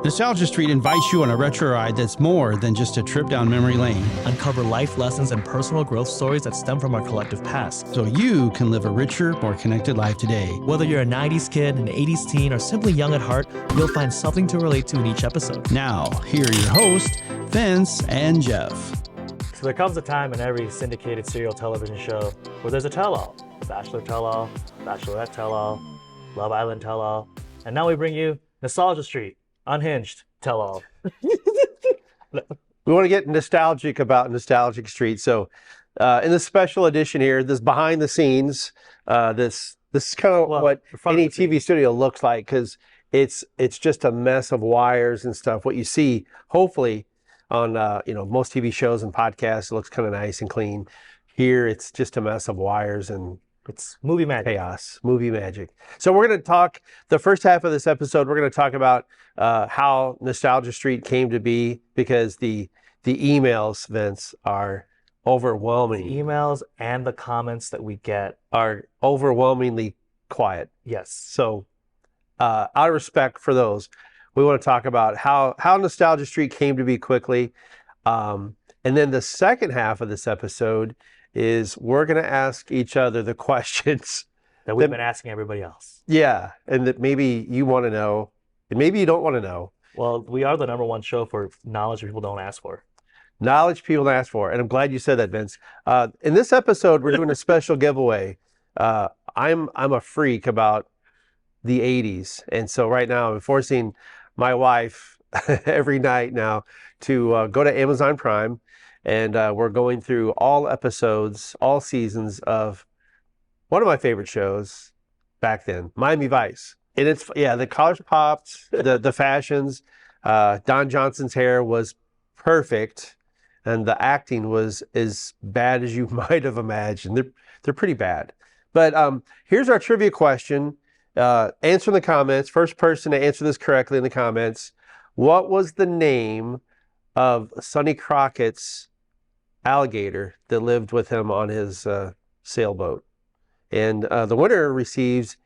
Nostalgia Street invites you on a retro ride that's more than just a trip down memory lane. Uncover life lessons and personal growth stories that stem from our collective past. So you can live a richer, more connected life today. Whether you're a 90s kid, an 80s teen, or simply young at heart, you'll find something to relate to in each episode. Now, here are your hosts, Vince and Jeff. So there comes a time in every syndicated serial television show where there's a tell-all. Bachelor tell-all, Bachelorette tell-all, Love Island tell-all. And now we bring you Nostalgia Street, Unhinged tell-all. We want to get nostalgic about Nostalgic Street. So in this special edition here, this behind the scenes, this is kind of what any TV studio looks like, because it's just a mess of wires and stuff. What you see, hopefully, on most TV shows and podcasts, it looks kind of nice and clean. Here, it's just a mess of wires and it's movie magic. Chaos, movie magic. So we're going to talk, the first half of this episode, we're going to talk about how Nostalgia Street came to be, because the emails, Vince, are overwhelming. The emails and the comments that we get are overwhelmingly quiet. Yes. So out of respect for those, we want to talk about how Nostalgia Street came to be quickly. And then the second half of this episode is we're going to ask each other the questions that we've been asking everybody else. Yeah, and that maybe you want to know, and maybe you don't want to know. Well, we are the number one show for knowledge people don't ask for. Knowledge people don't ask for, and I'm glad you said that, Vince. In this episode, we're doing a special giveaway. I'm a freak about the 80s, and so right now I'm forcing my wife every night now to go to Amazon Prime. And we're going through all episodes, all seasons of one of my favorite shows back then, Miami Vice. And it's, the collars popped, the fashions. Don Johnson's hair was perfect, and the acting was as bad as you might have imagined. They're pretty bad. But here's our trivia question. Answer in the comments. First person to answer this correctly in the comments. What was the name of Sonny Crockett's alligator that lived with him on his sailboat? And the winner receives,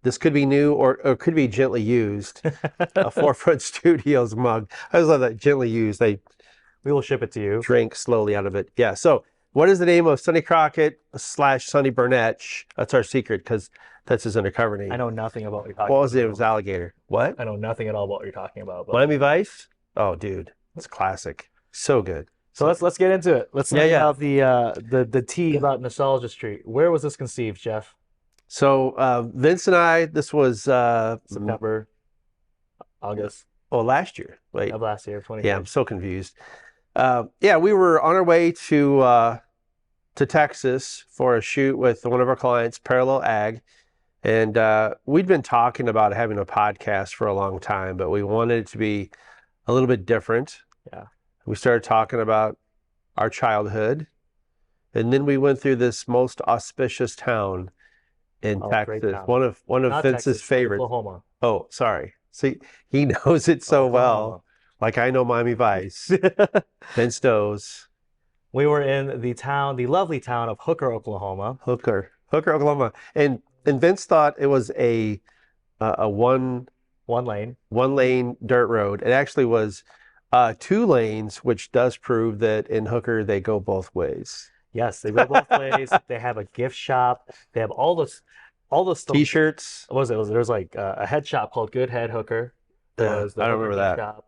this could be new or could be gently used, a Forefront Studios mug. I always love that, gently used. We will ship it to you. Drink slowly out of it. Yeah, so what is the name of Sonny Crockett / Sonny Burnett? That's our secret, because that's his undercover name. I know nothing about what you're talking about. What was the name of his alligator? What? I know nothing at all about what you're talking about. But... Miami Vice? Oh, dude, it's classic. So good. So let's get into it. Let's talk about the tea about Nostalgia Street. Where was this conceived, Jeff? So Vince and I, this was September, August. Oh, last year. Wait. Of last year, 20. Yeah, I'm so confused. We were on our way to Texas for a shoot with one of our clients, Parallel Ag, and we'd been talking about having a podcast for a long time, but we wanted it to be a little bit different. Yeah. We started talking about our childhood, and then we went through this most auspicious town in Texas, town. one of Not Vince's Texas, favorites. Oklahoma. Oh, sorry. See, he knows it so well, like I know Miami Vice. Vince knows. We were in the lovely town of Hooker, Oklahoma. Hooker, Oklahoma, and Vince thought it was a one lane dirt road. It actually was 2 lanes, which does prove that in Hooker they go both ways. Yes, they go both ways. They have a gift shop. They have all those stuff. T-shirts. What was it? There's like a head shop called Good Head Hooker. I don't remember that. Shop.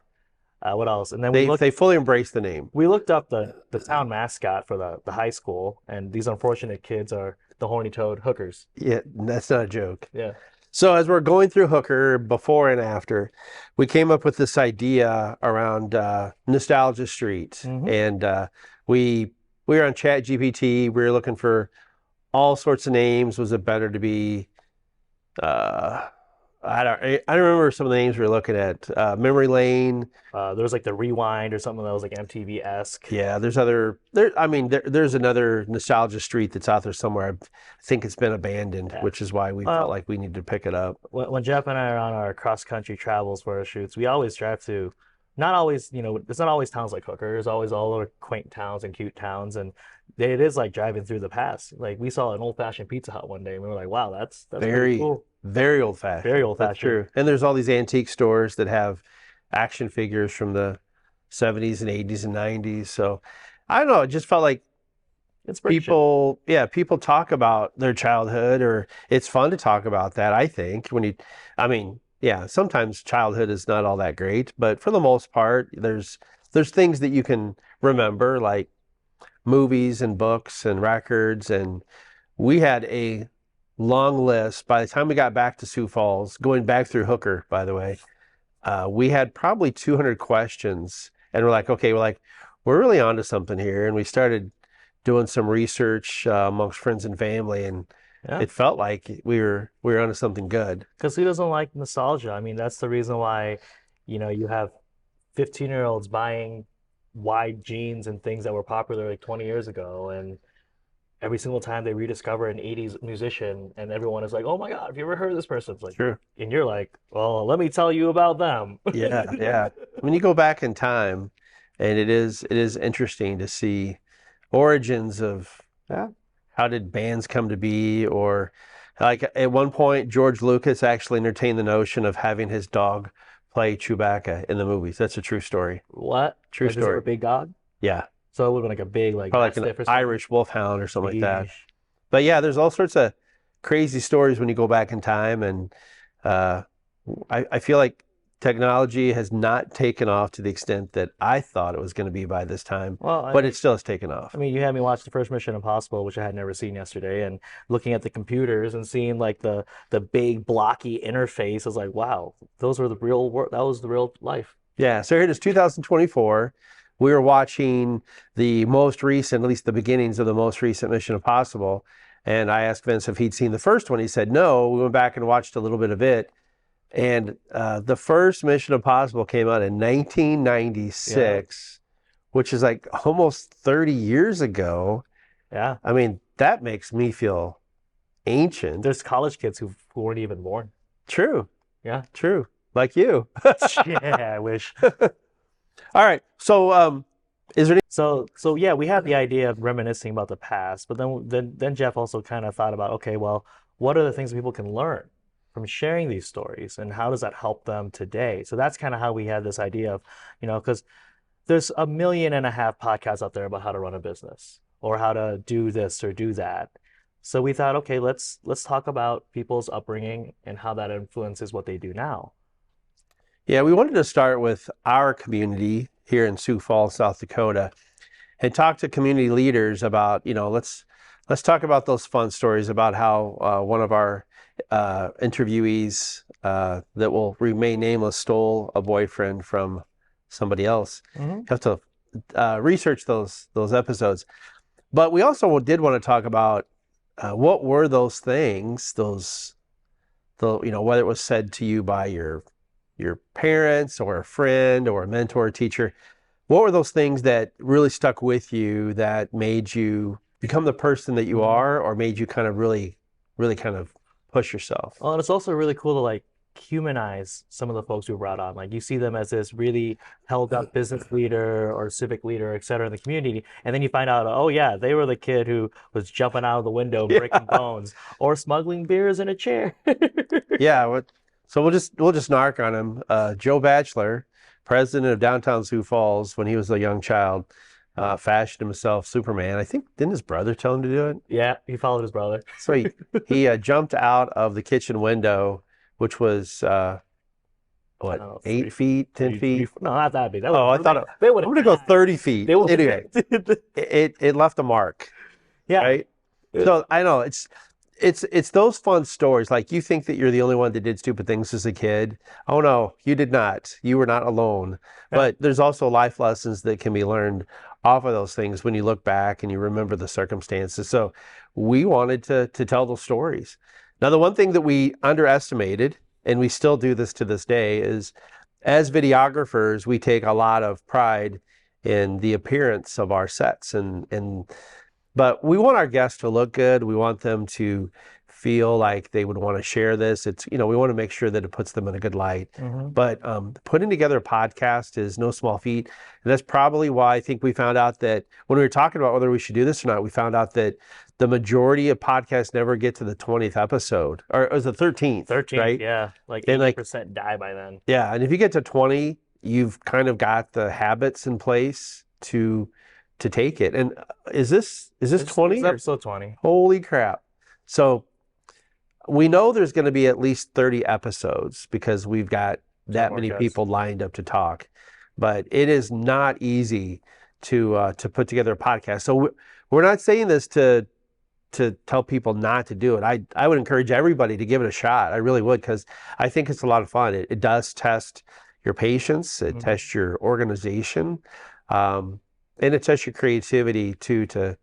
What else? And then they fully embraced the name. We looked up the town mascot for the high school, and these unfortunate kids are the horny toad hookers. Yeah, that's not a joke. Yeah. So as we're going through Hooker, before and after, we came up with this idea around Nostalgia Street. Mm-hmm. And we were on ChatGPT. We were looking for all sorts of names. Was it better to be, I don't remember some of the names we were looking at. Memory Lane. There was like the Rewind or something that was like MTV-esque. Yeah, there's another Nostalgia Street that's out there somewhere. I think it's been abandoned, which is why we felt like we needed to pick it up. When Jeff and I are on our cross-country travels for our shoots, we always drive to, not always, it's not always towns like Hooker. There's always all over quaint towns and cute towns, and it is like driving through the past. Like we saw an old-fashioned Pizza Hut one day, and we were like, wow, that's very cool. Very old-fashioned. Very old-fashioned. That's true. And there's all these antique stores that have action figures from the 70s and 80s and 90s. So I don't know, it just felt like Inspiration. people talk about their childhood, or it's fun to talk about that, I think. I mean, yeah, sometimes childhood is not all that great, but for the most part, there's things that you can remember, like movies and books and records. And we had a long list. By the time we got back to Sioux Falls, going back through Hooker, by the way, we had probably 200 questions, and we're like, okay, we're really onto something here. And we started doing some research amongst friends and family, and Yeah. it felt like we were onto something good. Because who doesn't like nostalgia? I mean, that's the reason why, you have 15-year-olds buying wide jeans and things that were popular like 20 years ago. And every single time they rediscover an 80s musician, and everyone is like, oh my God, have you ever heard of this person? It's like, True. and you're like, well, let me tell you about them. Yeah, yeah. When you go back in time, and it is interesting to see origins of how did bands come to be, or like at one point George Lucas actually entertained the notion of having his dog play Chewbacca in the movies. That's a true story. What? True Like, is it story. a big dog? Yeah, So it would have been like a big, like, probably like an mastiff or something. Irish wolfhound or something like that. Yeesh. But yeah, there's all sorts of crazy stories when you go back in time, and uh, I feel like technology has not taken off to the extent that I thought it was going to be by this time, Well, but it still has taken off. I mean, you had me watch the first Mission Impossible, which I had never seen yesterday, and looking at the computers and seeing like the big blocky interface, I was like, wow, those were the real world. That was the real life. Yeah, so here it is, 2024. We were watching the most recent, at least the beginnings of the most recent Mission Impossible, and I asked Vince if he'd seen the first one. He said no. We went back and watched a little bit of it. And the first Mission Impossible came out in 1996, which is like almost 30 years ago. Yeah, I mean, that makes me feel ancient. there's college kids who weren't even born. True, Yeah, true. Like you. yeah, I wish. All right. So, is there any? So yeah, we had the idea of reminiscing about the past, but then Jeff also kind of thought about, okay, well, what are the things people can learn from sharing these stories, and how does that help them today? So that's kind of how we had this idea of, because there's 1.5 million podcasts out there about how to run a business or how to do this or do that. So we thought, okay, let's talk about people's upbringing and how that influences what they do now. Yeah, we wanted to start with our community here in Sioux Falls, South Dakota, and talk to community leaders about, let's talk about those fun stories about how one of our interviewees that will remain nameless stole a boyfriend from somebody else. You have to research those episodes. But we also did want to talk about what were those things, whether it was said to you by your parents or a friend or a mentor or teacher. What were those things that really stuck with you that made you become the person that you are, or made you kind of really, really kind of push yourself? Well, and it's also really cool to like humanize some of the folks who brought on. Like you see them as this really held up business leader or civic leader, et cetera, in the community. And then you find out, oh yeah, they were the kid who was jumping out of the window, breaking bones, or smuggling beers in a chair. Yeah. So we'll just narc on him. Joe Batchelor, president of downtown Sioux Falls, when he was a young child, fashioned himself Superman. I think, didn't his brother tell him to do it? Yeah, he followed his brother. So he jumped out of the kitchen window, which was I don't know, 8 feet, 10 feet? No, not that big. Oh, I thought they would I'm gonna go 30 feet. They would Anyway, it left a mark, yeah. right? So I know it's those fun stories. Like, you think that you're the only one that did stupid things as a kid. Oh no, you did not. You were not alone. Yeah. But there's also life lessons that can be learned off of those things when you look back and you remember the circumstances. So we wanted to tell those stories. Now, the one thing that we underestimated, and we still do this to this day, is as videographers, we take a lot of pride in the appearance of our sets, but we want our guests to look good. We want them to feel like they would want to share this. We want to make sure that it puts them in a good light. But putting together a podcast is no small feat. And that's probably why I think we found out that when we were talking about whether we should do this or not, we found out that the majority of podcasts never get to the 20th episode, or it was the 13th, 13th, right? yeah. Like And 80% die by then. Yeah, and if you get to 20, you've kind of got the habits in place to take it. And is this 20? It's episode 20. Holy crap. So we know there's going to be at least 30 episodes because we've got that many people lined up to talk. But it is not easy to put together a podcast. So we're not saying this to tell people not to do it. I would encourage everybody to give it a shot. I really would, because I think it's a lot of fun. It does test your patience. It tests your organization. And it tests your creativity too, to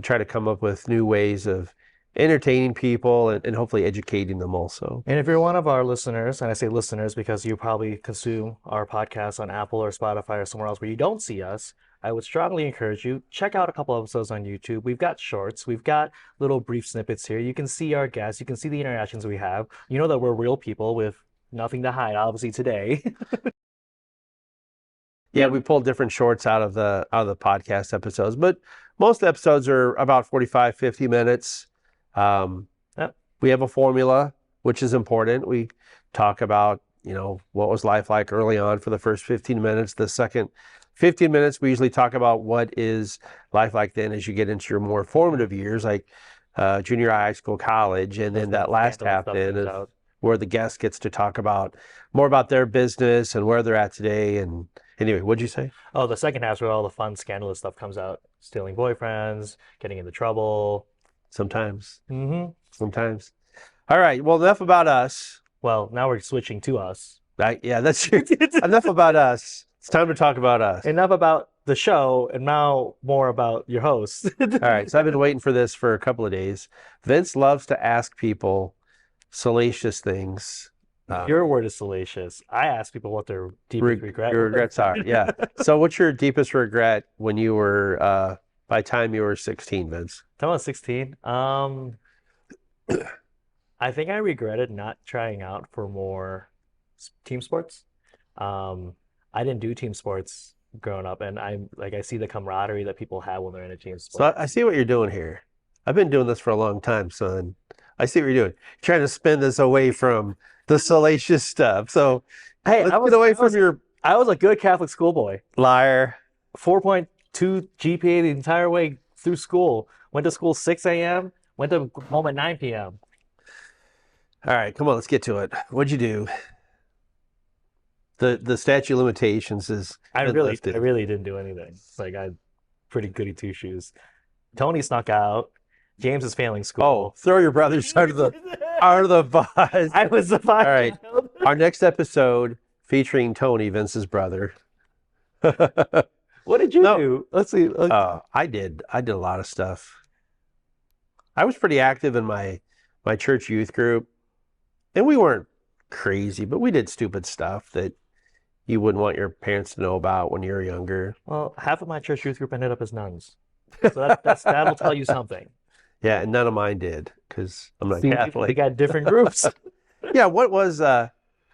try to come up with new ways of entertaining people and hopefully educating them also. And if you're one of our listeners, and I say listeners because you probably consume our podcast on Apple or Spotify or somewhere else where you don't see us, I would strongly encourage you, check out a couple episodes on YouTube. We've got shorts. We've got little brief snippets here. You can see our guests. You can see the interactions we have. You know that we're real people with nothing to hide, obviously, today. Yeah, we pulled different shorts out of the podcast episodes, but most episodes are about 45, 50 minutes. We have a formula, which is important. We talk about, what was life like early on for the first 15 minutes. The second 15 minutes, we usually talk about what is life like then as you get into your more formative years, like junior high school, college. And then that last half then is where the guest gets to talk about more about their business and where they're at today. And anyway, what'd you say? Oh, the second half's where all the fun, scandalous stuff comes out. Stealing boyfriends, getting into trouble. Sometimes. Sometimes. All right. Well, enough about us. Well, now we're switching to us. Yeah, that's true. Enough about us. It's time to talk about us. Enough about the show, and now more about your host. All right. So I've been waiting for this for a couple of days. Vince loves to ask people salacious things. Your word is salacious. I ask people what their deepest regrets are. Yeah. So what's your deepest regret when you were, by the time you were 16, Vince? Time I was 16. I think I regretted not trying out for more team sports. I didn't do team sports growing up, and I see the camaraderie that people have when they're in a team sport. So I see what you're doing here. I've been doing this for a long time, son. I see what you're doing. You're trying to spin this away from the salacious stuff. So hey, let's get away from your I was a good Catholic schoolboy. liar. 4.2 GPA the entire way through school. Went to school 6 a.m., went to home at 9 p.m. All right, come on, let's get to it. What'd you do? The statute of limitations is I really didn't do anything. Like, I pretty goody two shoes. Tony snuck out. James is failing school. Oh, throw your brothers out of the bus. I was the fire. All right. Our next episode featuring Tony, Vince's brother. What did you do? Let's see. I did a lot of stuff. I was pretty active in my church youth group, and we weren't crazy, but we did stupid stuff that you wouldn't want your parents to know about when you were younger. Well, half of my church youth group ended up as nuns, so that'll tell you something. Yeah, and none of mine did because I'm not Catholic. They got different groups. Yeah, what was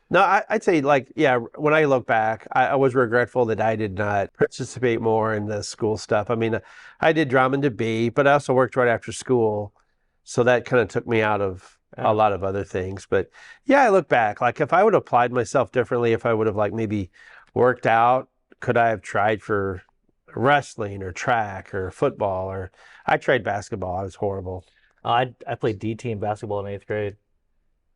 no, I'd say when I look back, I was regretful that I did not participate more in the school stuff. I mean, I did drama and debate, but I also worked right after school, so that kind of took me out of a lot of other things. But yeah, I look back, like if I would have applied myself differently, if I would have maybe worked out, could I have tried for wrestling or track or football? Or I tried basketball. I was horrible. I played D team basketball in 8th grade.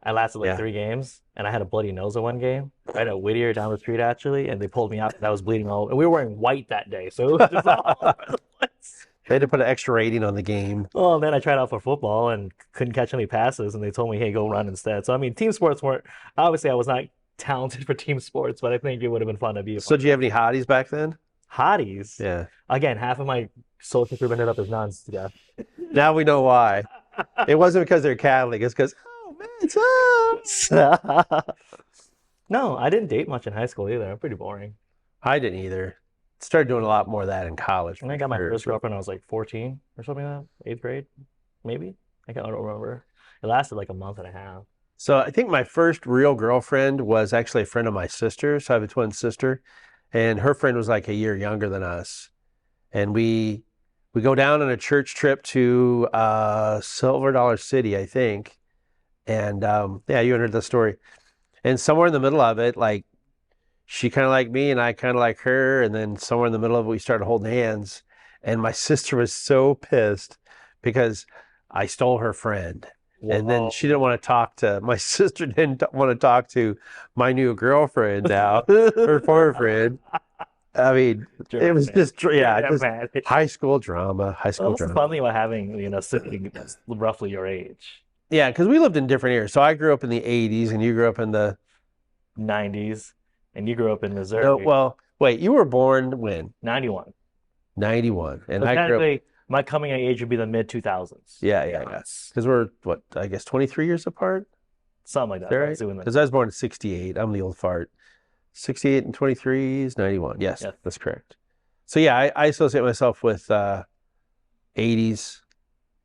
I lasted 3 games, and I had a bloody nose in one game. Right at Whittier down the street, actually, and they pulled me out because I was bleeding all over. And we were wearing white that day, so it was just all over the place. They had to put an extra rating on the game. Well, then I tried out for football and couldn't catch any passes, and they told me, hey, go run instead. So, I mean, team sports weren't, obviously I was not talented for team sports, but I think it would have been fun to be. So did you have any hotties back then? Hotties? Yeah. Again, half of my social group ended up as nuns. Yeah. Now we know why. It wasn't because they're Catholic. It's because, oh, man, it's us. No, I didn't date much in high school either. I'm pretty boring. I didn't either. Started doing a lot more of that in college. And I got my first girlfriend when I was like 14 or something like that. 8th grade, maybe. I don't remember. It lasted like a month and a half. So I think my first real girlfriend was actually a friend of my sister. So I have a twin sister, and her friend was like a year younger than us. And we go down on a church trip to Silver Dollar City, I think. And yeah, you heard the story. And somewhere in the middle of it, she kind of liked me and I kind of like her. And then somewhere in the middle of it, we started holding hands. And my sister was so pissed because I stole her friend. And then she didn't want to talk to, my sister didn't want to talk to my new girlfriend now, her former friend. I mean, it was just, just man. high school drama, high school Well, that's the drama. fun thing about having, sibling that's roughly your age. Yeah, because we lived in different eras. So I grew up in the 80s and you grew up in the 90s, and you grew up in Missouri. No, well, wait, you were born when? 91. 91. And So I grew up, technically, my coming of age would be the mid 2000s. yeah. Because we're, what, I guess 23 years apart? Something like that. Is that I right? was doing that. Because I was born in 68. I'm the old fart. 68 and 23 is 91. Yes, Yes. that's correct. So yeah, I associate myself with 80s,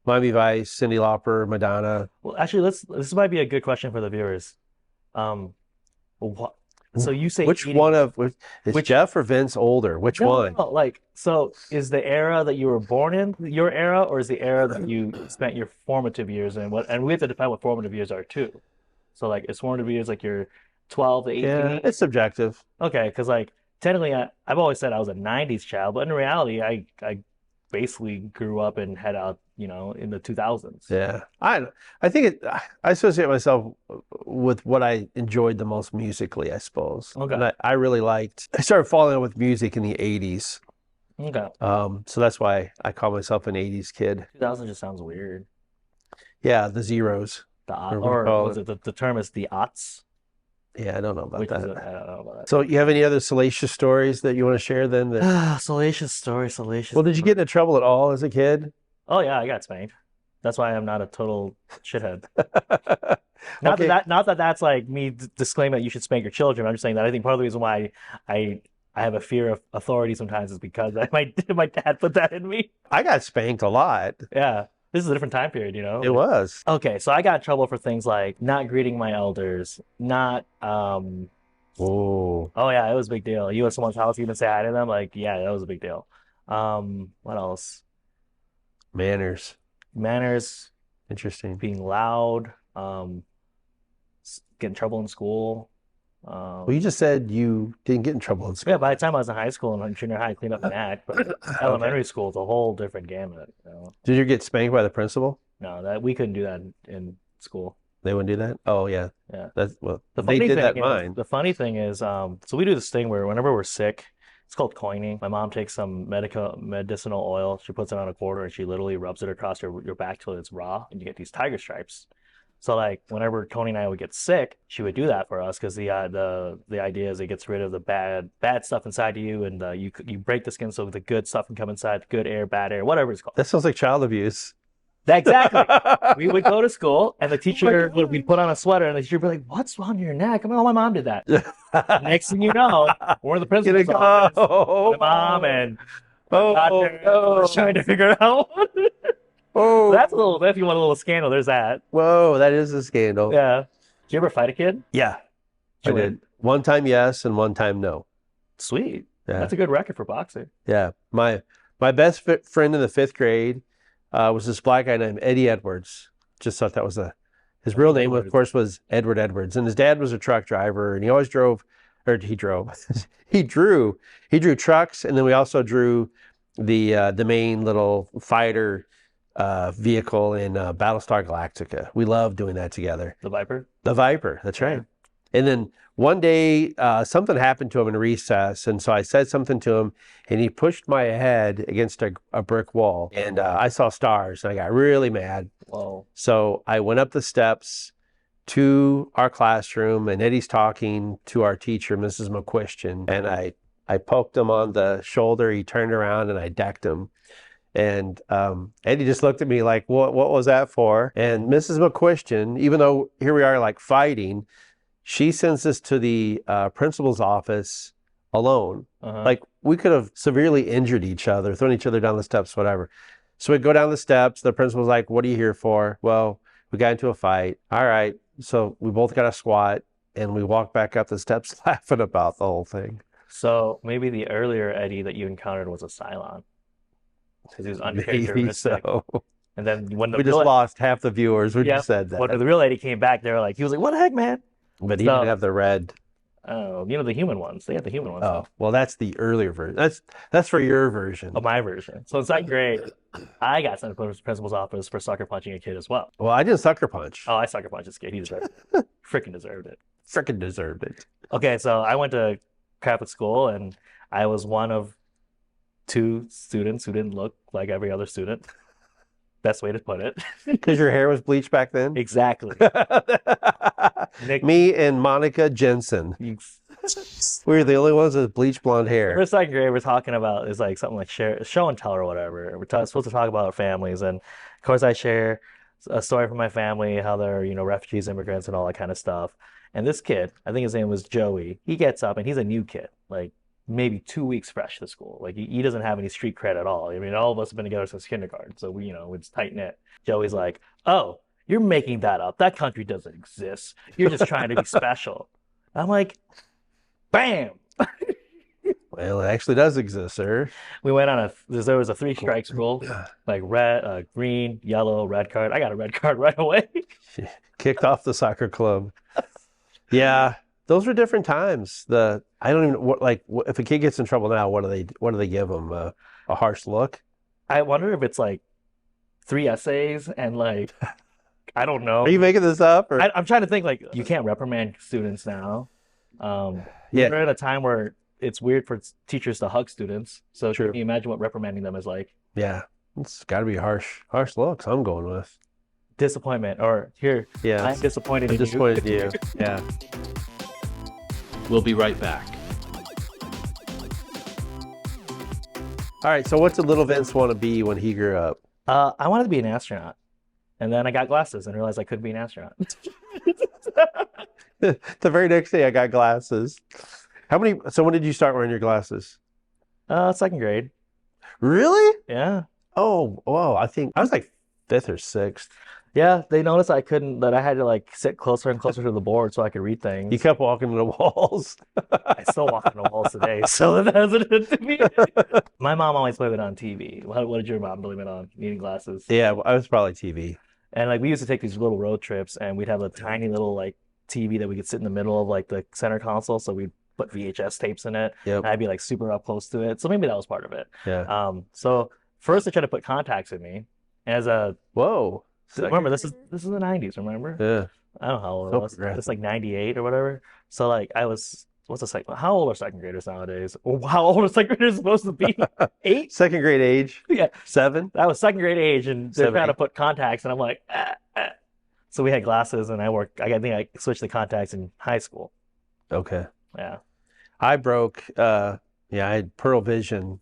Miami Vice, Cyndi Lauper, Madonna. Well, actually, this might be a good question for the viewers. So you say Which 80s. one of, is Jeff or Vince older? Which one? No, like, so is the era that you were born in your era, or is the era that you spent your formative years in? And we have to define what formative years are too. So like, is formative years like your 12 to 18? Yeah, it's subjective. Okay, because like technically, I've always said I was a 90s child, but in reality, I basically grew up and had out, in the 2000s. Yeah, I think I associate myself with what I enjoyed the most musically, I suppose. Okay. And I really liked. I started falling in love with music in the 80s. Okay. So that's why I call myself an 80s kid. 2000 just sounds weird. Yeah, the zeros. Or was it the term is the aughts? Yeah, I don't know about Which that. is I don't know about that. So you have any other salacious stories that you want to share then? Salacious story, salacious. Well, did you get into trouble at all as a kid? Oh yeah, I got spanked. That's why I'm not a total shithead. Okay. Not that that's like me disclaiming that you should spank your children. I'm just saying that I think part of the reason why I have a fear of authority sometimes is because my dad put that in me. I got spanked a lot. Yeah. This is a different time period, It was. Okay, so I got in trouble for things like not greeting my elders, not Oh. oh yeah, it was a big deal. You at someone's house, you even say hi to them, like yeah, that was a big deal. What else? Manners. Manners, Interesting. being loud, get in trouble in school. Well, you just said you didn't get in trouble in school. Yeah, by the time I was in high school and junior high, I cleaned up an act, but elementary school is a whole different gamut. Did you get spanked by the principal? No, that we couldn't do that in school. They wouldn't do that? Oh, yeah. Yeah. That's well, The they funny did that thing in is, mine. the funny thing is, so we do this thing where whenever we're sick, it's called coining. My mom takes some medicinal oil, she puts it on a quarter, and she literally rubs it across your back till it's raw, and you get these tiger stripes. So like whenever Tony and I would get sick, she would do that for us because the idea is it gets rid of the bad stuff inside you, and you break the skin so the good stuff can come inside, good air, bad air, whatever it's called. That sounds like child abuse. Exactly. We would go to school, and the teacher we'd put on a sweater, and the teacher would be like, "What's on your neck?" I'm like, "Oh, my mom did that." Next thing you know, we're in the principal's office. My mom and doctor was trying to figure it out. Oh, That's if you want a little scandal, there's that. whoa, that is a scandal. Yeah. Did you ever fight a kid? Yeah, I Did you win? did. One time yes, and one time no. Sweet. Yeah. That's a good record for boxing. Yeah, my best friend in the 5th grade was this black guy named Eddie Edwards. Just thought that was his real name, of course, was Edward Edwards, and his dad was a truck driver, and he always drove, or he drove, he drew trucks, and then we also drew the main little fighter vehicle in Battlestar Galactica. We loved doing that together. The Viper? The Viper, that's right. And then one day, something happened to him in recess, and so I said something to him, and he pushed my head against a brick wall, and I saw stars, and I got really mad. Whoa. So I went up the steps to our classroom, and Eddie's talking to our teacher, Mrs. McQuistion, and I poked him on the shoulder. He turned around, and I decked him. And Eddie just looked at me like, what was that for? And Mrs. McQuistion, even though here we are like fighting, she sends us to the principal's office alone. Like we could have severely injured each other, thrown each other down the steps, whatever. So we go down the steps. The principal's like, "What are you here for?" Well, we got into a fight. All right. So we both got a squat, and we walked back up the steps laughing about the whole thing. So maybe the earlier Eddie that you encountered was a Cylon. Because he was Maybe uncharacteristic. so. And then when the We just real, lost half the viewers when Yeah. you said that. when the real Eddie came back, they were like, he was like, "What the heck, man?" But he So- didn't have the red. Oh, the human ones. They had the human ones. Oh, well, that's the earlier version. That's for your version. Of my version. So in second grade, I got sent to the principal's office for sucker punching a kid as well. Well, I didn't sucker punch. Oh, I sucker punched this kid. He deserved it. Freaking deserved it. Frickin' deserved it. Okay, so I went to Catholic school, and I was one of 2 students who didn't look like every other student. Best way to put it. Because your hair was bleached back then? Exactly. Nick, Me and Monica Jensen. We were the only ones with bleached blonde hair. for second grade, we're talking about is like something like show and tell or whatever. We're supposed to talk about our families, and of course, I share a story from my family, how they're refugees, immigrants, and all that kind of stuff. And this kid, I think his name was Joey. He gets up, and he's a new kid, like maybe 2 weeks fresh to school. Like he doesn't have any street cred at all. I mean, all of us have been together since kindergarten, so it's tight knit. Joey's like, "Oh, you're making that up. That country doesn't exist. You're just trying to be special." I'm like, bam. Well, it actually does exist, sir. We went on there was a 3 strikes rule, like red, green, yellow, red card. I got a red card right away. Kicked off the soccer club. Yeah, those were different times. I don't even if a kid gets in trouble now, what do they give them? A harsh look? I wonder if it's like 3 essays and like I don't know. Are you making this up? Or? I'm trying to think like you can't reprimand students now. Yeah. We're at a time where it's weird for teachers to hug students. So True. can you imagine what reprimanding them is like? Yeah, it's got to be harsh looks. I'm going with Disappointment, or here, yeah. I'm disappointed I'm in you. disappointed in you. Yeah. We'll be right back. All right. So, what's did little Vince want to be when he grew up? I wanted to be an astronaut, and then I got glasses and realized I couldn't be an astronaut. The very next day, I got glasses. So when did you start wearing your glasses? Second grade. Really? Yeah. Oh, whoa. I think I was like 5th or 6th. Yeah, they noticed that I had to like sit closer and closer to the board so I could read things. You kept walking to the walls. I still walk on the walls today, so that hasn't hit to me. My mom always blamed it on TV. What did your mom blame it on? Needing glasses. Yeah, I was probably TV. And like we used to take these little road trips, and we'd have a tiny little like TV that we could sit in the middle of like the center console, so we'd put VHS tapes in it. Yep. And I'd be like super up close to it. So maybe that was part of it. Yeah. So first they tried to put contacts in me as a Whoa. remember this is the 90s, remember? Yeah. I don't know how old So I was. progressive. It's like 98 or whatever. So like I was how old are second graders nowadays? Or how old are second graders supposed to be? 8? Second grade age. Yeah. 7. I was second grade age, and they're 7, trying to 8. put contacts, and I'm like, ah, ah. So we had glasses, and I think I switched the contacts in high school. Okay. Yeah. I broke. I had pearl vision,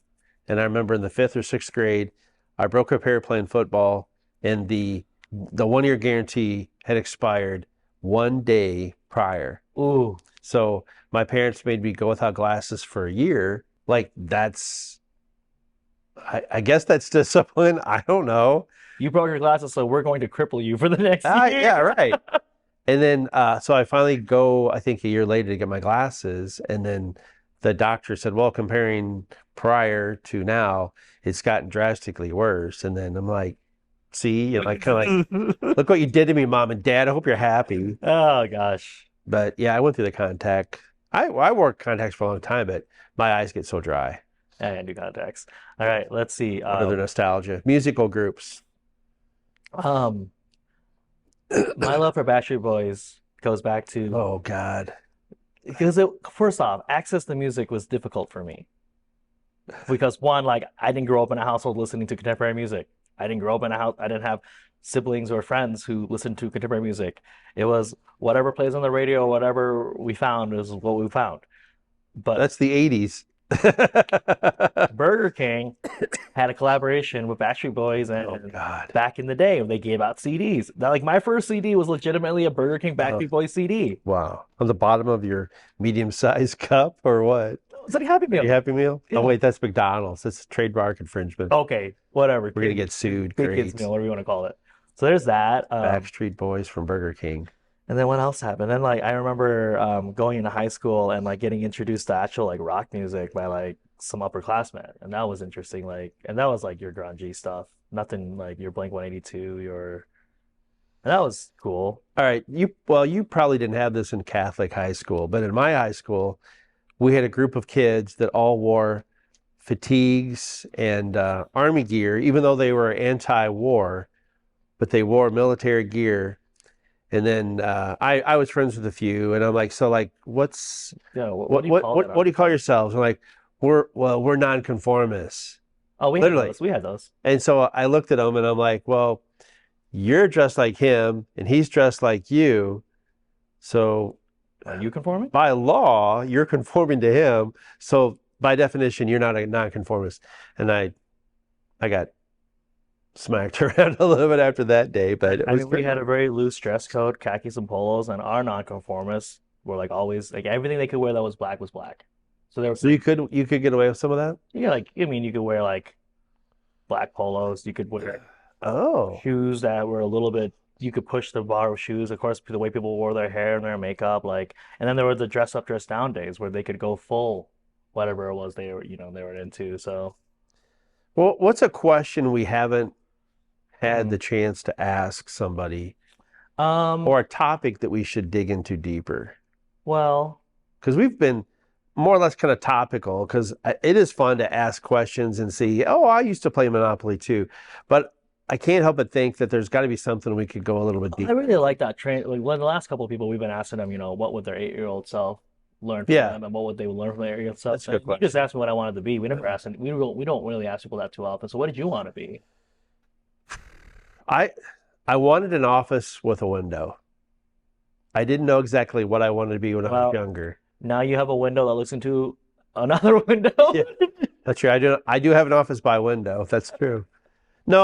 and I remember in the 5th or 6th grade, I broke a pair playing football, and the 1-year guarantee had expired 1 day prior. Ooh. So my parents made me go without glasses for a year. Like I guess that's discipline. I don't know. You broke your glasses, so we're going to cripple you for the next year. Yeah, right. And then so I finally go, I think a year later to get my glasses, and then the doctor said, well, comparing prior to now, it's gotten drastically worse. And then I'm like, see, like kind of like, look what you did to me, Mom and Dad. I hope you're happy. Oh gosh. But yeah, I went through the contact. I wore contacts for a long time, but my eyes get so dry. I do contacts. All right, let's see. Another nostalgia. Musical groups. My love for Backstreet Boys goes back to Oh God. because first off, access to music was difficult for me. Because one, like I didn't grow up in a household listening to contemporary music. I didn't grow up in a house, I didn't have siblings or friends who listened to contemporary music. It was whatever plays on the radio, whatever we found is what we found. But That's the 80s. Burger King had a collaboration with Backstreet Boys, and Oh God. back in the day when they gave out CDs. Now, like my first CD was legitimately a Burger King Backstreet Boys CD. Wow. On the bottom of your medium-sized cup or what? It's like a Happy Meal. Your Happy Meal? Yeah. Oh wait, that's McDonald's. It's trademark infringement. Okay, whatever. We're gonna get sued. Big Great. kids meal, whatever you want to call it. So there's that. Backstreet Boys from Burger King. And then what else happened? Then like I remember going into high school and like getting introduced to actual like rock music by like some upperclassmen, and that was interesting. Like, and that was like your grungy stuff, nothing like your Blink 182, your And that was cool. All right, you probably didn't have this in Catholic high school, but in my high school, we had a group of kids that all wore fatigues and army gear, even though they were anti-war, but they wore military gear. And then I was friends with a few, and I'm like, so like, what's Yeah, what do you call it? what do you call yourselves? I'm like, we're nonconformists, Oh, we had literally. those. We had those. And so I looked at him, and I'm like, well, you're dressed like him, and he's dressed like you, so Are you conforming? by law, you're conforming to him. So by definition, you're not a nonconformist. And I got smacked around a little bit after that day, but it I was mean, we had a very loose dress code, khakis and polos, and our nonconformists were like always like everything they could wear that was black was black. So there was so you could get away with some of that? yeah, like I mean, you could wear like black polos. You could wear Oh, shoes that were a little bit. You could push the bar of shoes. Of course, the way people wore their hair and their makeup, like, and then there were the dress up, dress down days where they could go full, whatever it was they were, they were into. So, well, what's a question we haven't had Mhm. the chance to ask somebody, um, or a topic that we should dig into deeper? well, Because we've been more or less kind of topical, because it is fun to ask questions and see, oh, I used to play Monopoly too. But I can't help but think that there's got to be something we could go a little bit I deeper. really like that train. Like, well, the last couple of people we've been asking them, what would their 8-year-old self learn from Yeah. them, and what would they learn from their 8-year-old self? That's a good And you just question. asked me what I wanted to be. We never asked, we don't really ask people that too often. So, what did you want to be? I wanted an office with a window. I didn't know exactly what I wanted to be when I Well, was younger. Now you have a window that looks into another window. Yeah. That's true. I do have an office by window. That's true. No,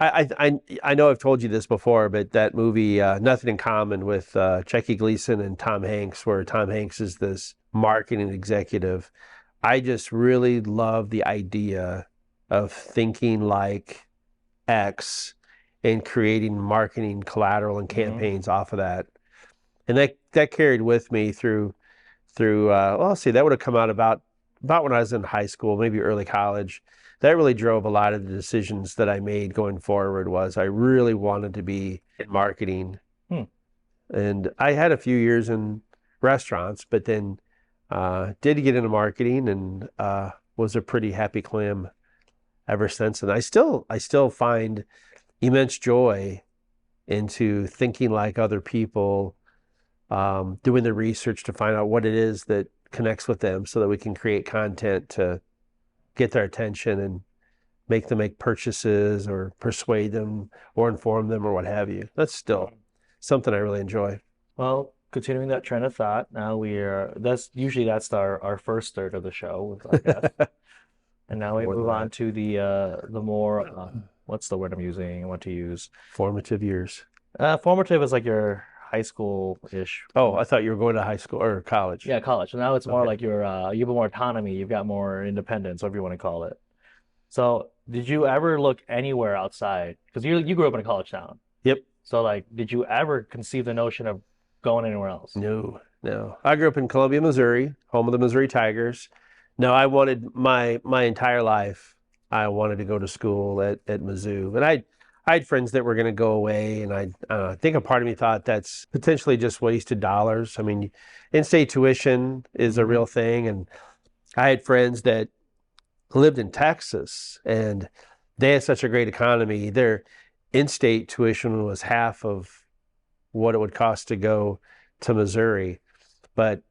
I know I've told you this before, but that movie, Nothing in Common, with Jackie Gleason and Tom Hanks, where Tom Hanks is this marketing executive. I just really love the idea of thinking like X and creating marketing collateral and campaigns off of that. And that carried with me through well, let's see, that would have come out about when I was in high school, maybe early college. That really drove a lot of the decisions that I made going forward. Was I really wanted to be in marketing. Hmm. And I had a few years in restaurants, but then did get into marketing, and was a pretty happy clam ever since. And I still find immense joy into thinking like other people, doing the research to find out what it is that connects with them, so that we can create content to get their attention and make them make purchases, or persuade them, or inform them, or what have you. That's still something I really enjoy. Well, continuing that trend of thought, now that's our first third of the show with our guest. And now we More than move on that. to the more what's the word I'm using? I want to use Formative years. formative is like your high school-ish. Oh, I thought you were going to high school or college. Yeah, college. So now it's more Okay. like you have more autonomy, you've got more independence, whatever you want to call it. So, did you ever look anywhere outside? Because you grew up in a college town. Yep. So, like, did you ever conceive the notion of going anywhere else? No. I grew up in Columbia, Missouri, home of the Missouri Tigers. No, I wanted my entire life, I wanted to go to school at Mizzou. And I had friends that were going to go away, and I think a part of me thought that's potentially just wasted dollars. I mean, in-state tuition is a real thing, and I had friends that lived in Texas, and they had such a great economy. Their in-state tuition was half of what it would cost to go to Missouri. But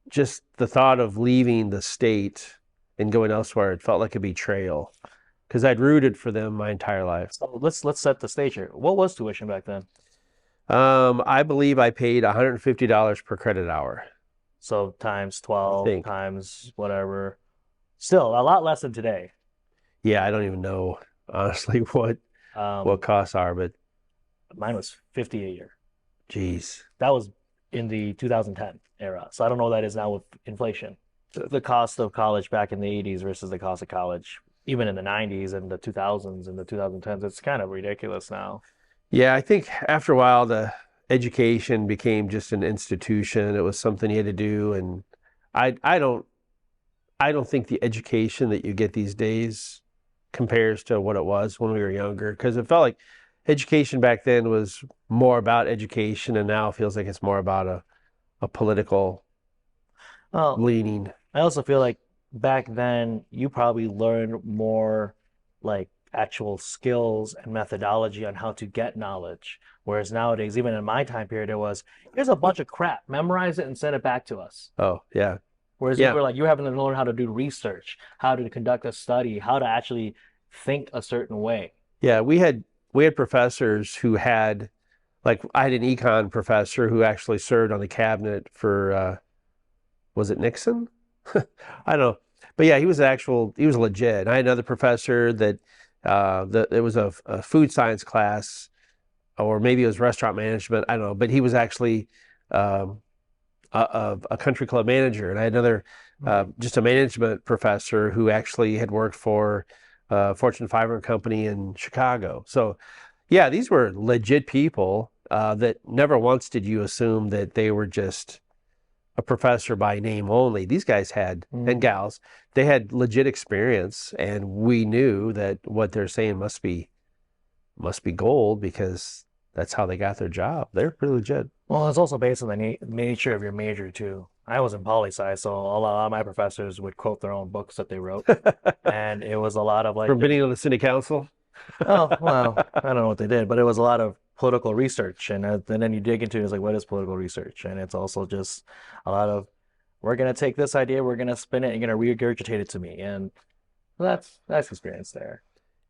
just the thought of leaving the state and going elsewhere, it felt like a betrayal, because I'd rooted for them my entire life. So let's set the stage here. What was tuition back then? I believe I paid $150 per credit hour. So times 12, think. times whatever. Still a lot less than today. Yeah, I don't even know honestly what costs are, but Mine was 50 a year. geez. That was in the 2010 era. So I don't know what that is now with inflation. The cost of college back in the 80s versus the cost of college even in the 90s and the 2000s and the 2010s. It's kind of ridiculous now. Yeah, I think after a while the education became just an institution. It was something you had to do, and I don't think the education that you get these days compares to what it was when we were younger, because it felt like education back then was more about education, and now it feels like it's more about a political Well, leaning. I also feel like back then you probably learned more like actual skills and methodology on how to get knowledge. Whereas nowadays, even in my time period, it was here's a bunch of crap, memorize it and send it back to us. Oh, yeah. Whereas you Yeah. were like you're having to learn how to do research, how to conduct a study, how to actually think a certain way. Yeah, we had professors who had, like, I had an econ professor who actually served on the cabinet for was it Nixon? I don't know. But yeah, he was legit. I had another professor that it was a food science class, or maybe it was restaurant management. I don't know. But he was actually um, a country club manager. And I had another just a management professor who actually had worked for Fortune 500 company in Chicago. So yeah, these were legit people that never once did you assume that they were just a professor by name only. These guys had, and gals, they had legit experience, and we knew that what they're saying must be gold because that's how they got their job. They're pretty legit. Well, it's also based on the nature of your major too. I was in poli-sci, so a lot of my professors would quote their own books that they wrote, and it was a lot of like, From being on the city council. oh, well, I don't know what they did, but it was a lot of political research, and then you dig into it, it's like, what is political research? And it's also just a lot of, we're gonna take this idea, we're gonna spin it, and you're gonna regurgitate it to me, and that's experience there.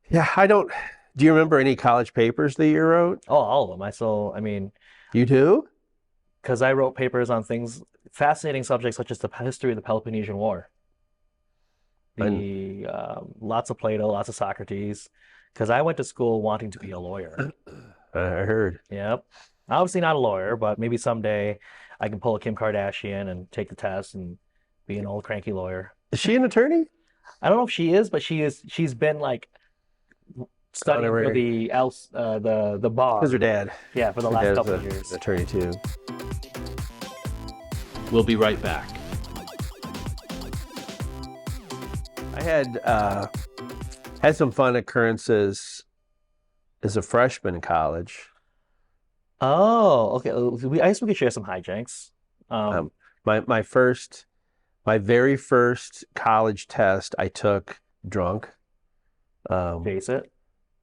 Yeah, do you remember any college papers that you wrote? Oh, all of them. I mean, You do? because I wrote papers on things, fascinating subjects such as the history of the Peloponnesian War, the lots of Plato, lots of Socrates, because I went to school wanting to be a lawyer. I heard. Yep. Obviously not a lawyer, but maybe someday I can pull a Kim Kardashian and take the test and be an old cranky lawyer. Is she an attorney? I don't know if she is, but she's been like studying for Honorary. the bar. Because her dad. Yeah, for the Her last dad's couple of an years. attorney too. We'll be right back. I had some fun occurrences as a freshman in college. Oh, okay. I guess we could share some hijinks. Um, my very first college test I took drunk. Did you ace it?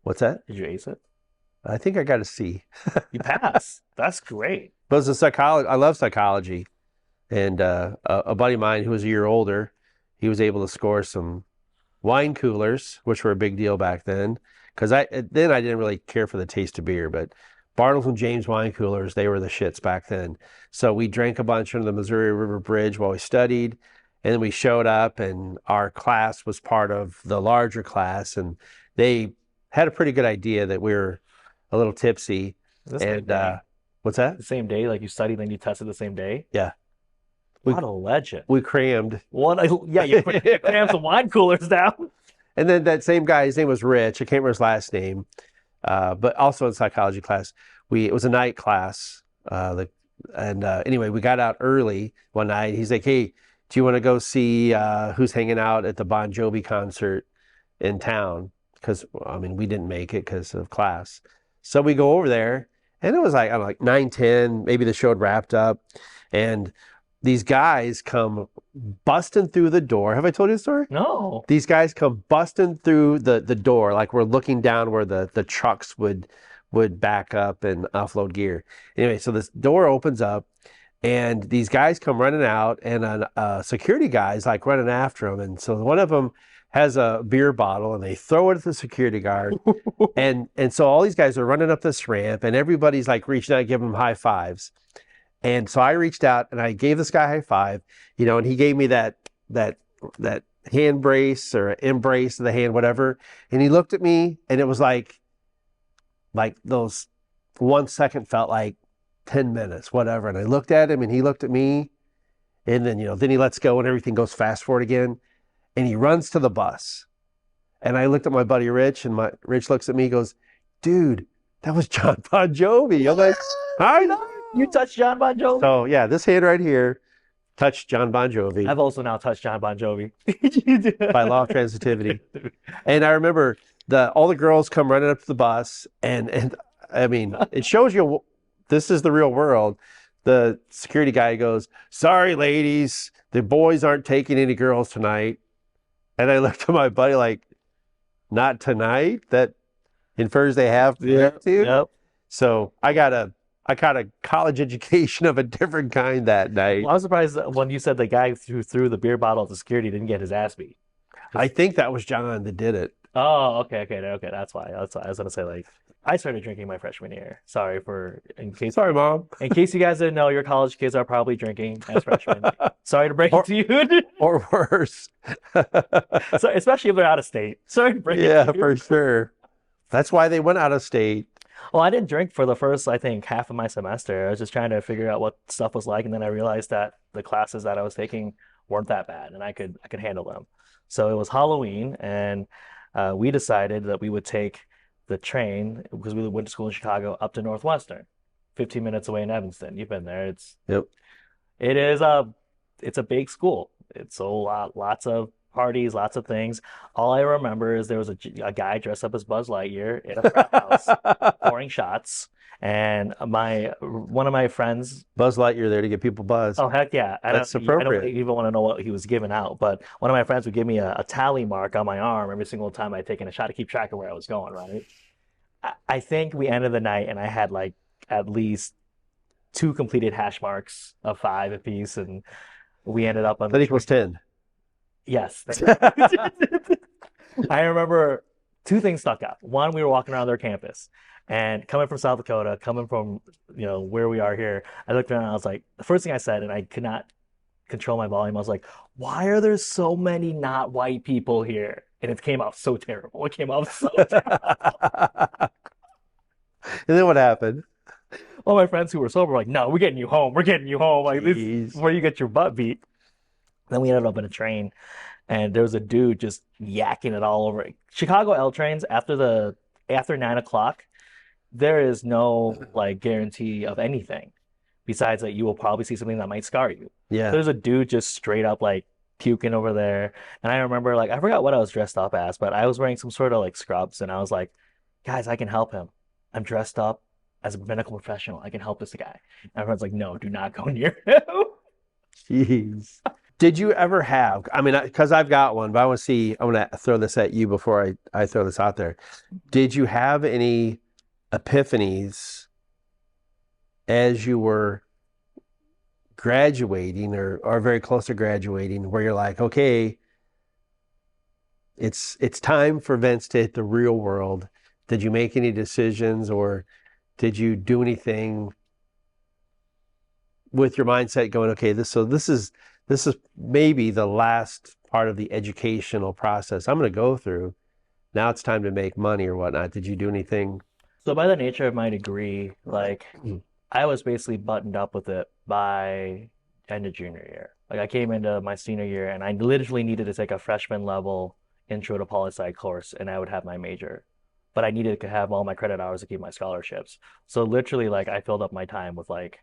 What's that? Did you ace it? I think I got a C. You passed. That's great. But it's a psychology. I love psychology, and a buddy of mine who was a year older, he was able to score some wine coolers, which were a big deal back then. Because I didn't really care for the taste of beer, but Bartles and James wine coolers, they were the shits back then. So we drank a bunch under the Missouri River Bridge while we studied, and then we showed up, and our class was part of the larger class, and they had a pretty good idea that we were a little tipsy. Is this the And day? what's that? The same day, like you studied, then you tested the same day? Yeah. We- What a legend. We crammed. Yeah, you crammed some wine coolers down. And then that same guy, his name was Rich. I can't remember his last name, but also in psychology class. It was a night class. Anyway, we got out early one night. He's like, "Hey, do you want to go see who's hanging out at the Bon Jovi concert in town?" Because, I mean, we didn't make it because of class. So we go over there, and it was like, I don't know, like 9:10, maybe the show had wrapped up. And these guys come busting through the door. Have I told you the story? No. These guys come busting through the door, like we're looking down where the trucks would back up and offload gear. Anyway, so this door opens up, and these guys come running out, and security guy's like running after them. And so one of them has a beer bottle, and they throw it at the security guard. and so all these guys are running up this ramp, and everybody's like reaching out, giving them high fives. And so I reached out and I gave this guy a high five, and he gave me that hand brace or embrace of the hand, whatever. And he looked at me, and it was like those 1 second felt like 10 minutes, whatever. And I looked at him, and he looked at me, and then, then he lets go and everything goes fast forward again. And he runs to the bus. And I looked at my buddy Rich, and Rich looks at me, goes, "Dude, that was John Bon Jovi." I'm like, "I know." You touched John Bon Jovi? So yeah, this hand right here touched John Bon Jovi I've also now touched John Bon Jovi. by law of transitivity. And I remember all the girls come running up to the bus, and I mean, it shows you this is the real world. The security guy goes, "Sorry, ladies, the boys aren't taking any girls tonight." And I looked at my buddy like, "Not tonight? That infers they have to." Yep. So I got a college education of a different kind that night. Well, I was surprised that when you said the guy who threw the beer bottle at the security didn't get his ass beat. I think that was John that did it. Oh, okay. That's why. I was gonna say like I started drinking my freshman year. Sorry Sorry, Mom. in case you guys didn't know, your college kids are probably drinking as freshmen. Sorry to break it to you. Or worse. So, especially if they're out of state. Sorry to break it Yeah, to you. for sure. That's why they went out of state. Well, I didn't drink for the first, I think, half of my semester. I was just trying to figure out what stuff was like, and then I realized that the classes that I was taking weren't that bad, and I could handle them. So it was Halloween, and we decided that we would take the train because we went to school in Chicago up to Northwestern, 15 minutes away in Evanston. You've been there. Yep. It's a big school. It's a lot, lots of parties, lots of things. All I remember is there was a guy dressed up as Buzz Lightyear in a frat house pouring shots, and one of my friends. Buzz Lightyear there to get people buzzed. Oh heck yeah! That's I appropriate. don't even want to know what he was giving out, but one of my friends would give me a tally mark on my arm every single time I'd taken a shot to keep track of where I was going. Right? I think we ended the night and I had like at least 2 completed hash marks of 5 apiece, and we ended up on That equals 10. Yes. I remember 2 things stuck out. One, we were walking around their campus, and coming from South Dakota, coming from where we are here, I looked around and I was like, the first thing I said, and I could not control my volume, I was like, why are there so many not white people here? And it came out so terrible. It came out so terrible. And then what happened? All my friends who were sober were like, no, we're getting you home. We're getting you home. Like, this is Jeez. where you get your butt beat. Then we ended up in a train, and there was a dude just yakking it all over. Chicago L trains after 9 o'clock, there is no like guarantee of anything besides that you will probably see something that might scar you. Yeah. There's a dude just straight up like puking over there, and I remember like I forgot what I was dressed up as, but I was wearing some sort of like scrubs, and I was like, guys, I can help him. I'm dressed up as a medical professional. I can help this guy. And everyone's like, no, do not go near him. Jeez. Did you ever have, I mean, because I've got one, but I want to throw this at you before I throw this out there. Did you have any epiphanies as you were graduating or very close to graduating where you're like, okay, it's time for Vince to hit the real world? Did you make any decisions or did you do anything with your mindset going, okay, this is maybe the last part of the educational process I'm going to go through. Now it's time to make money or whatnot. Did you do anything? So by the nature of my degree, like I was basically buttoned up with it by end of junior year. Like I came into my senior year and I literally needed to take a freshman level intro to poli-sci course and I would have my major. But I needed to have all my credit hours to keep my scholarships. So literally like I filled up my time with like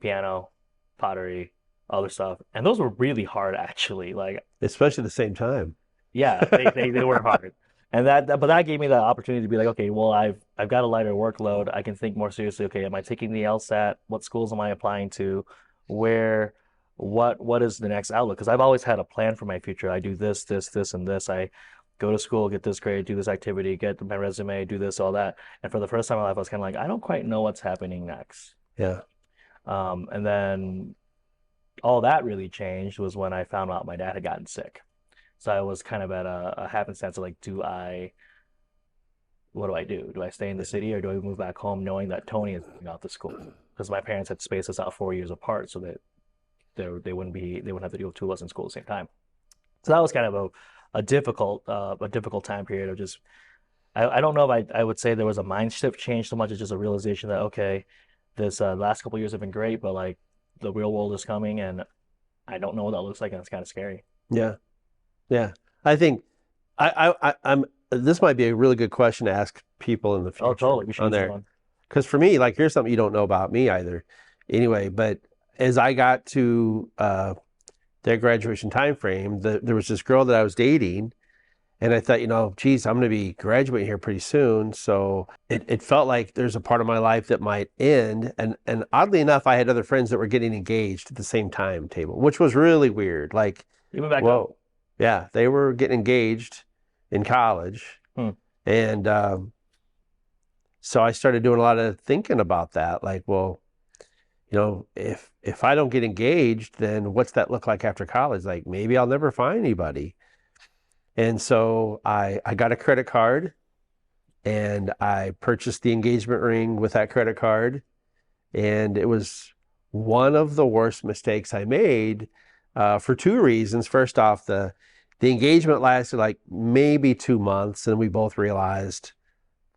piano, pottery, other stuff. And those were really hard actually. Like Especially at the same time. yeah, they were hard. And but that gave me the opportunity to be like, okay, well, I've got a lighter workload. I can think more seriously. Okay, am I taking the LSAT? What schools am I applying to? What is the next outlook? Because I've always had a plan for my future. I do this, and this. I go to school, get this grade, do this activity, get my resume, do this, all that. And for the first time in my life, I was kind of like, I don't quite know what's happening next. Yeah. And then all that really changed was when I found out my dad had gotten sick. So I was kind of at a happenstance of like, what do I do? Do I stay in the city or do I move back home knowing that Tony is moving out to school? Because my parents had spaced us out 4 years apart so that they wouldn't have to deal with 2 of us in school at the same time. So that was kind of a difficult time period of just, I don't know if I would say there was a mind shift change so much as just a realization that, okay, this last couple of years have been great, but like the real world is coming and I don't know what that looks like and it's kind of scary. Yeah. Yeah. I think I'm this might be a really good question to ask people in the future. Oh, totally. We should on do there. one. Because for me, like here's something you don't know about me either. Anyway, but as I got to their graduation time frame, there was this girl that I was dating, And I thought, geez, I'm going to be graduating here pretty soon. So it felt like there's a part of my life that might end. And oddly enough, I had other friends that were getting engaged at the same timetable, which was really weird. Like, You went back up. whoa, yeah, they were getting engaged in college. And so I started doing a lot of thinking about that. Like, well, if I don't get engaged, then what's that look like after college? Like, maybe I'll never find anybody. And so I got a credit card and I purchased the engagement ring with that credit card. And it was one of the worst mistakes I made for two reasons. First off, the engagement lasted like maybe 2 months, and we both realized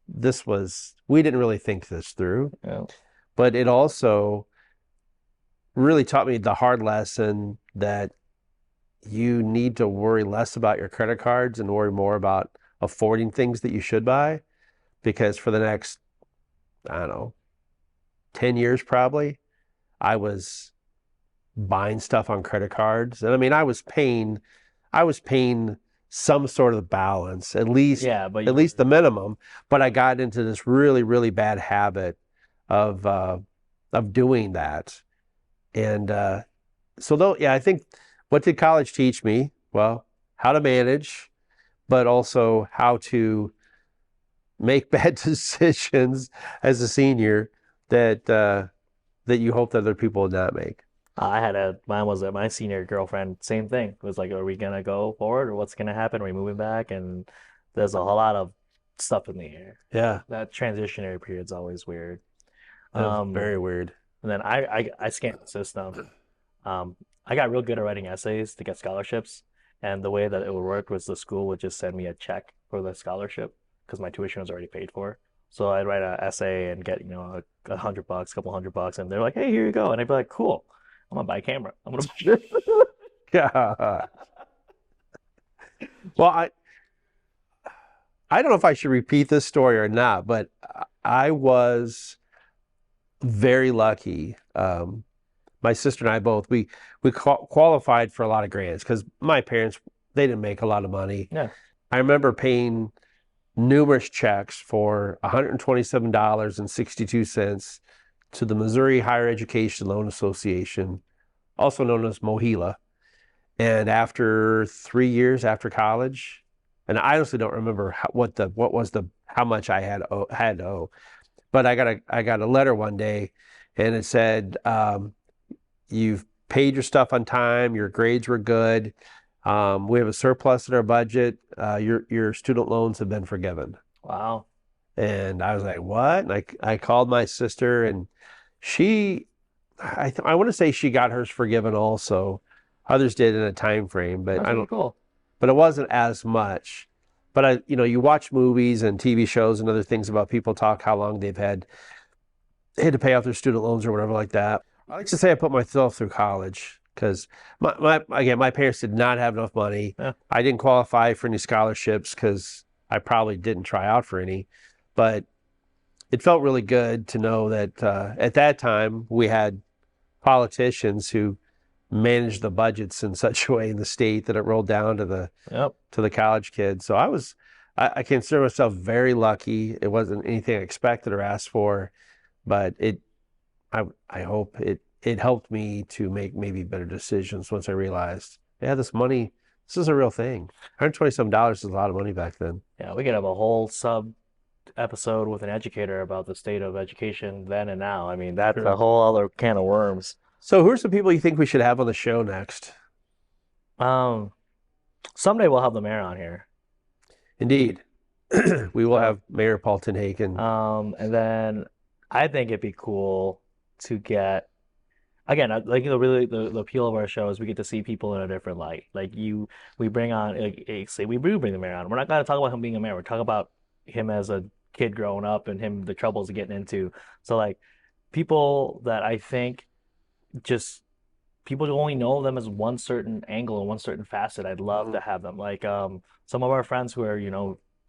we didn't really think this through. Yeah. But it also really taught me the hard lesson that you need to worry less about your credit cards and worry more about affording things that you should buy. Because for the next, I don't know, 10 years probably, I was buying stuff on credit cards. And I mean, I was paying some sort of balance, at least the minimum. But I got into this really, really bad habit of doing that. And I think, what did college teach me? Well, how to manage, but also how to make bad decisions as a senior that you hope that other people would not make. Mine was my senior girlfriend, same thing. It was like, are we gonna go forward or what's gonna happen? Are we moving back? And there's a whole lot of stuff in the air. Yeah. That transitionary period's always weird. Very weird. And then I scanned the system. I got real good at writing essays to get scholarships. And the way that it would work was the school would just send me a check for the scholarship because my tuition was already paid for. So I'd write an essay and get, $100, couple $100, and they're like, hey, here you go. And I'd be like, cool. I'm gonna buy a camera. I'm gonna buy this. Yeah. Well, I don't know if I should repeat this story or not, but I was very lucky. My sister and I both, we qualified for a lot of grants because my parents, they didn't make a lot of money. Yeah. I remember paying numerous checks for $127.62 to the Missouri Higher Education Loan Association, also known as MOHELA. And after 3 years after college, and I honestly don't remember how much I had to owe, but I got a letter one day, and it said, you've paid your stuff on time, your grades were good, we have a surplus in our budget, your student loans have been forgiven. Wow. And I was like, what? And I called my sister, and I want to say she got hers forgiven also. Others did in a time frame, but That's really cool. But it wasn't as much. But you watch movies and TV shows and other things about people talk how long they had to pay off their student loans or whatever like that. I like to say I put myself through college because my parents did not have enough money. Yeah. I didn't qualify for any scholarships because I probably didn't try out for any. But it felt really good to know that at that time we had politicians who managed the budgets in such a way in the state that it rolled down to the college kids. So I consider myself very lucky. It wasn't anything I expected or asked for, but I hope it helped me to make maybe better decisions once I realized, this money, this is a real thing. $127 is a lot of money back then. Yeah, we could have a whole sub episode with an educator about the state of education then and now. I mean, that's a whole other can of worms. So who are some people you think we should have on the show next? Someday we'll have the mayor on here. Indeed. We will have Mayor Paul Tenhaken. And then I think it'd be cool to get, again, like, really the appeal of our show is we get to see people in a different light. Like we bring on, say we do bring the mayor on. We're not going to talk about him being a mayor. We're talking about him as a kid growing up and the troubles of getting into. So like people that I think people only know them as one certain angle and one certain facet. I'd love to have them. Like some of our friends who are,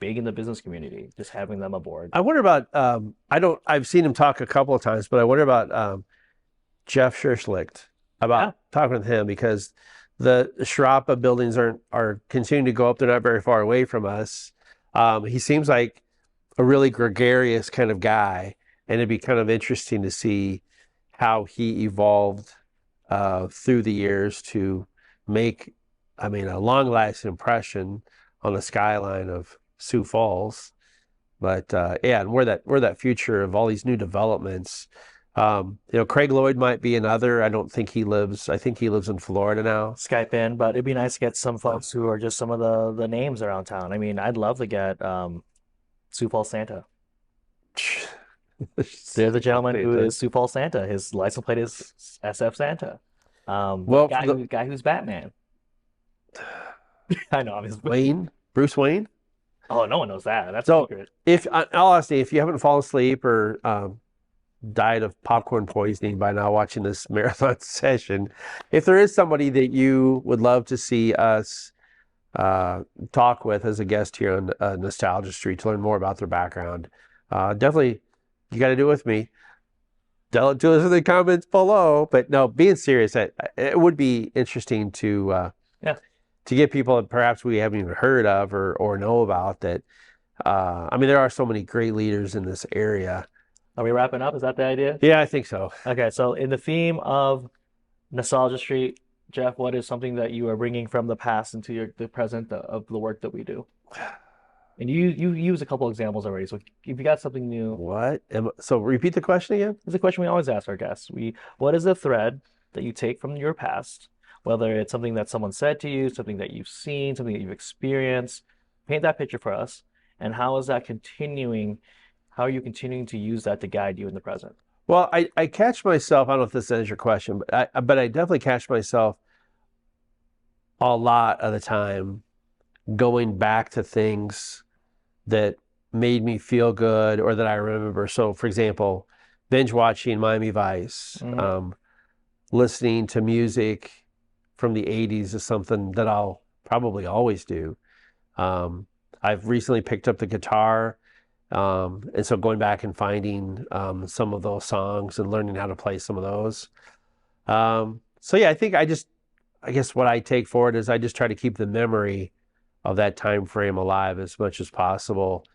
big in the business community, just having them aboard. I wonder about I've seen him talk a couple of times, but I wonder about Jeff Scherschlicht, about talking with him, because the Sharapa buildings are continuing to go up. They're not very far away from us. He seems like a really gregarious kind of guy, and it'd be kind of interesting to see how he evolved through the years to make, a long-lasting impression on the skyline of Sioux Falls. But yeah, and where that future of all these new developments. Craig Lloyd might be another. I think he lives in Florida now. Skype in, but it'd be nice to get some folks who are just some of the names around town. I mean, I'd love to get Sioux Falls Santa. There's the gentleman who is Sioux Falls Santa. His license plate is SF Santa. Well, guy who's Batman. I know. Bruce Wayne. Oh, no one knows that. That's So secret. if I'll ask you, if you haven't fallen asleep or died of popcorn poisoning by now watching this marathon session, if there is somebody that you would love to see us talk with as a guest here on Nostalgia Street to learn more about their background, definitely you got to do it with me. Tell it to us in the comments below. But no, being serious, it would be interesting to get people that perhaps we haven't even heard of or know about that. There are so many great leaders in this area. Are we wrapping up? Is that the idea? Yeah, I think so. Okay, so in the theme of Nostalgia Street, Jeff, what is something that you are bringing from the past into the present of the work that we do? And you use a couple examples already, so if you got something new. What? So repeat the question again? It's a question we always ask our guests. What is a thread that you take from your past, whether it's something that someone said to you, something that you've seen, something that you've experienced? Paint that picture for us, and how is that continuing? How are you continuing to use that to guide you in the present? Well, I catch myself, I don't know if this answers your question, but I definitely catch myself a lot of the time going back to things that made me feel good or that I remember. So, for example, binge watching Miami Vice, listening to music from the 80s is something that I'll probably always do. I've recently picked up the guitar. And so going back and finding some of those songs and learning how to play some of those. So yeah, I guess what I take forward is I just try to keep the memory of that time frame alive as much as possible.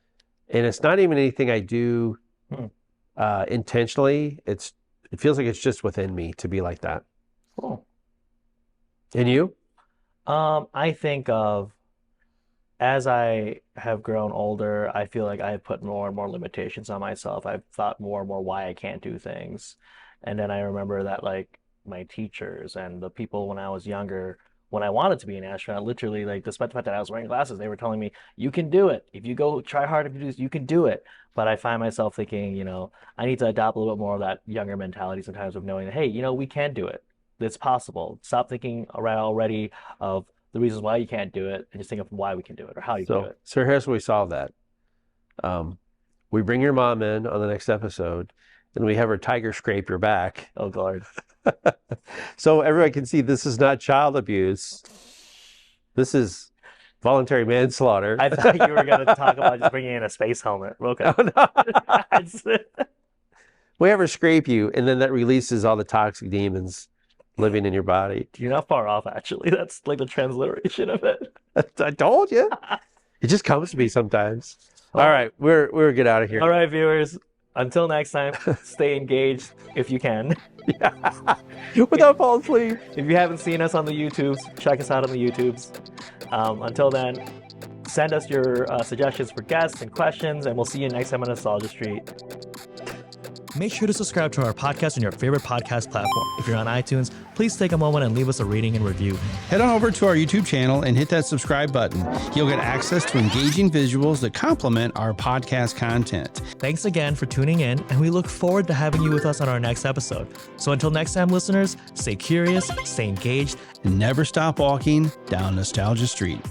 And it's not even anything I do intentionally. It feels like it's just within me to be like that. Cool. And you? I think of, as I have grown older, I feel like I've put more and more limitations on myself. I've thought more and more why I can't do things. And then I remember that like my teachers and the people when I was younger, when I wanted to be an astronaut, literally, like, despite the fact that I was wearing glasses, they were telling me, you can do it. If you go try hard, if you do this, you can do it. But I find myself thinking, I need to adopt a little bit more of that younger mentality sometimes of knowing that, hey, we can do it. It's possible. Stop thinking already of the reasons why you can't do it and just think of why we can do it or how you can do it. So here's how we solve that. We bring your mom in on the next episode and we have her tiger scrape your back. Oh, God. So everyone can see this is not child abuse. This is voluntary manslaughter. I thought you were going to talk about just bringing in a space helmet. Okay. Oh, no. We have her scrape you, and then that releases all the toxic demons living in your body. You're not far off, actually. That's like the transliteration of it. I told you. It just comes to me sometimes. All right, we're get out of here. All right, viewers. Until next time, stay engaged if you can. Yeah. Without falling asleep. If you haven't seen us on the YouTubes, check us out on the YouTubes. Until then, send us your suggestions for guests and questions, and we'll see you next time on Nostalgia Street. Make sure to subscribe to our podcast on your favorite podcast platform. If you're on iTunes, please take a moment and leave us a rating and review. Head on over to our YouTube channel and hit that subscribe button. You'll get access to engaging visuals that complement our podcast content. Thanks again for tuning in, and we look forward to having you with us on our next episode. So until next time, listeners, stay curious, stay engaged, And never stop walking down Nostalgia Street.